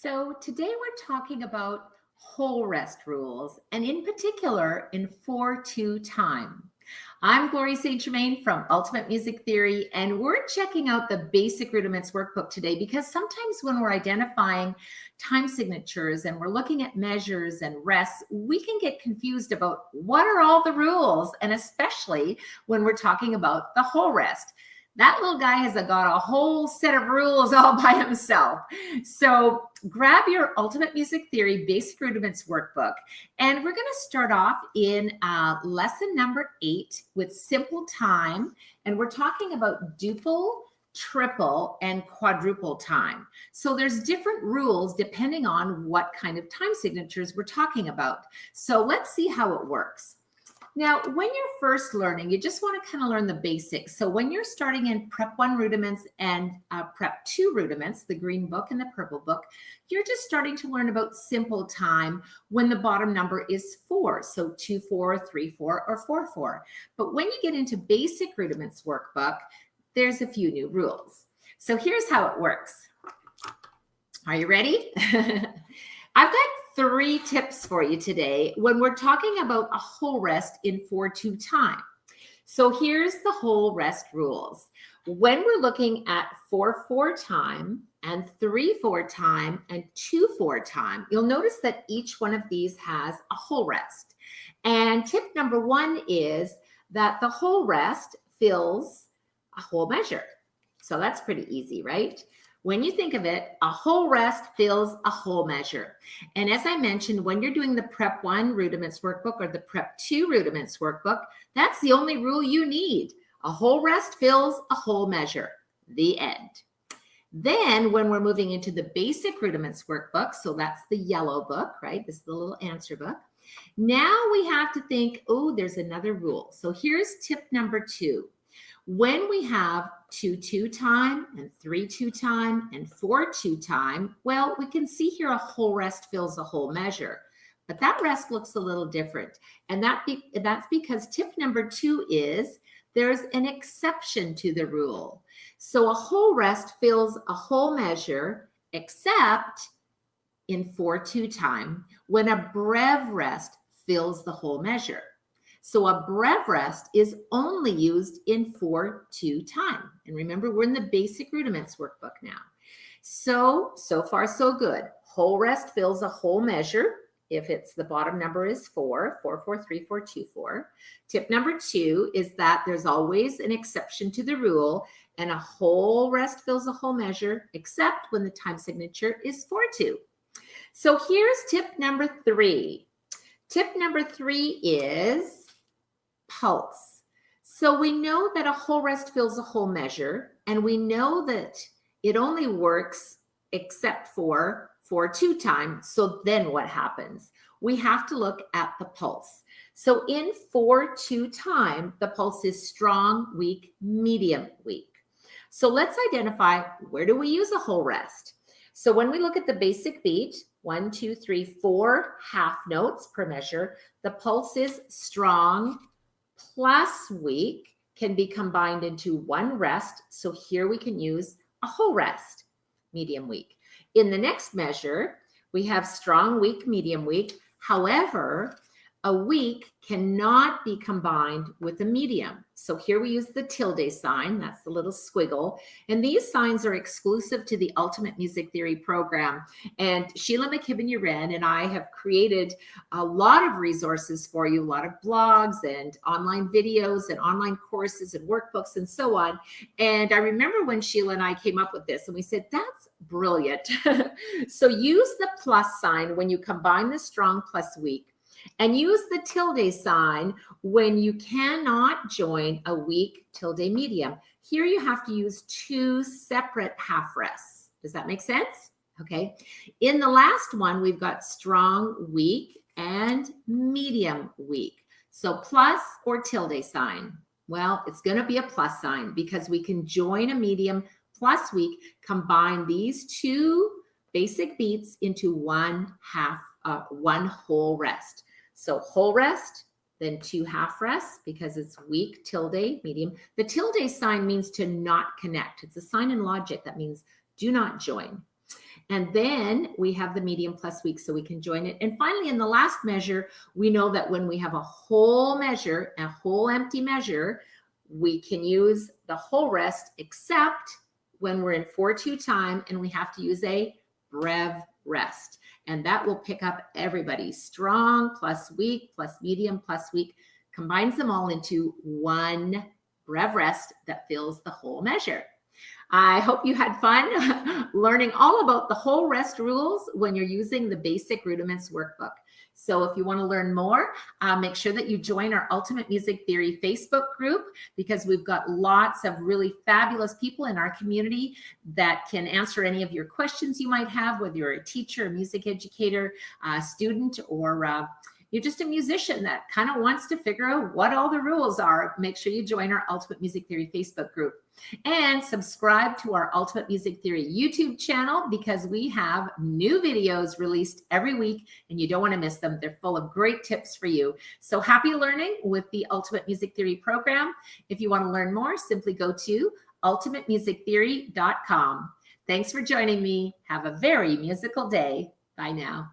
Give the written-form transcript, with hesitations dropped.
So today we're talking about whole rest rules, and in particular in 4/2 time. I'm Gloria St. Germain from Ultimate Music Theory, and we're checking out the Basic Rudiments workbook today because sometimes when we're identifying time signatures and we're looking at measures and rests, we can get confused about what are all the rules, and especially when we're talking about the whole rest. That little guy has got a whole set of rules all by himself. So grab your Ultimate Music Theory Basic Rudiments workbook, and we're going to start off in lesson number 8 with simple time, and we're talking about duple, triple, and quadruple time. So there's different rules depending on what kind of time signatures we're talking about. So let's see how it works. Now, when you're first learning, you just want to kind of learn the basics. So when you're starting in Prep 1 Rudiments and Prep 2 Rudiments, the green book and the purple book, you're just starting to learn about simple time when the bottom number is 4. So 2/4, 3/4, or 4/4. But when you get into Basic Rudiments workbook, there's a few new rules. So here's how it works. Are you ready? I've got 3 tips for you today when we're talking about a whole rest in 4/2 time. So here's the whole rest rules. When we're looking at 4/4 time and 3/4 time and 2/4 time, you'll notice that each one of these has a whole rest. And tip number 1 is that the whole rest fills a whole measure. So that's pretty easy, right? When you think of it, a whole rest fills a whole measure. And as I mentioned, when you're doing the Prep 1 Rudiments workbook or the Prep 2 Rudiments workbook, that's the only rule you need. A whole rest fills a whole measure. The end. Then when we're moving into the Basic Rudiments workbook, so that's the yellow book, right? This is the little answer book. Now we have to think, oh, there's another rule. So here's tip number 2. When we have 2/2 time and 3/2 time and 4/2 time, well, we can see here a whole rest fills a whole measure, but that rest looks a little different. And that's because tip number 2 is there's an exception to the rule. So a whole rest fills a whole measure, except in 4/2 time, when a brev rest fills the whole measure. So a brev rest is only used in 4/2 time. And remember, we're in the Basic Rudiments workbook now. So far, so good. Whole rest fills a whole measure if it's the bottom number is 4, 4/4, 3/4, 2/4. Tip number 2 is that there's always an exception to the rule, and a whole rest fills a whole measure, except when the time signature is 4/2. So here's tip number 3. Tip number 3 is pulse. So we know that a whole rest fills a whole measure, and we know that it only works except for 4/2 time. So then what happens? We have to look at the pulse. So in 4/2 time, the pulse is strong, weak, medium, weak. So let's identify, where do we use a whole rest? So when we look at the basic beat, 1, 2, 3, 4 half notes per measure, the pulse is strong plus weak can be combined into one rest. So here we can use a whole rest, medium, weak. In the next measure, we have strong, weak, medium, weak. However, a weak cannot be combined with a medium. So here we use the tilde sign. That's the little squiggle. And these signs are exclusive to the Ultimate Music Theory program. And Sheila McKibben-Uren and I have created a lot of resources for you, a lot of blogs and online videos and online courses and workbooks and so on. And I remember when Sheila and I came up with this and we said, that's brilliant. So use the plus sign when you combine the strong plus weak. And use the tilde sign when you cannot join a weak tilde medium. Here you have to use 2 separate half rests. Does that make sense? Okay. In the last one, we've got strong, weak, and medium, weak. So plus or tilde sign. Well, it's going to be a plus sign because we can join a medium plus weak, combine these 2 basic beats into one whole rest. So whole rest, then 2 half rests because it's weak, tilde, medium. The tilde sign means to not connect. It's a sign in logic that means do not join. And then we have the medium plus weak, so we can join it. And finally, in the last measure, we know that when we have a whole measure, a whole empty measure, we can use the whole rest, except when we're in 4/2 time and we have to use a brev rest. And that will pick up everybody. Strong plus weak plus medium plus weak combines them all into one brev rest that fills the whole measure. I hope you had fun learning all about the whole rest rules when you're using the basic Rudiments workbook. So if you want to learn more, make sure that you join our Ultimate Music Theory Facebook group, because we've got lots of really fabulous people in our community that can answer any of your questions you might have, whether you're a teacher, a music educator, a student, or you're just a musician that kind of wants to figure out what all the rules are. Make sure you join our Ultimate Music Theory Facebook group and subscribe to our Ultimate Music Theory YouTube channel, because we have new videos released every week and you don't want to miss them. They're full of great tips for you. So happy learning with the Ultimate Music Theory program. If you want to learn more, simply go to ultimatemusictheory.com. Thanks for joining me. Have a very musical day. Bye now.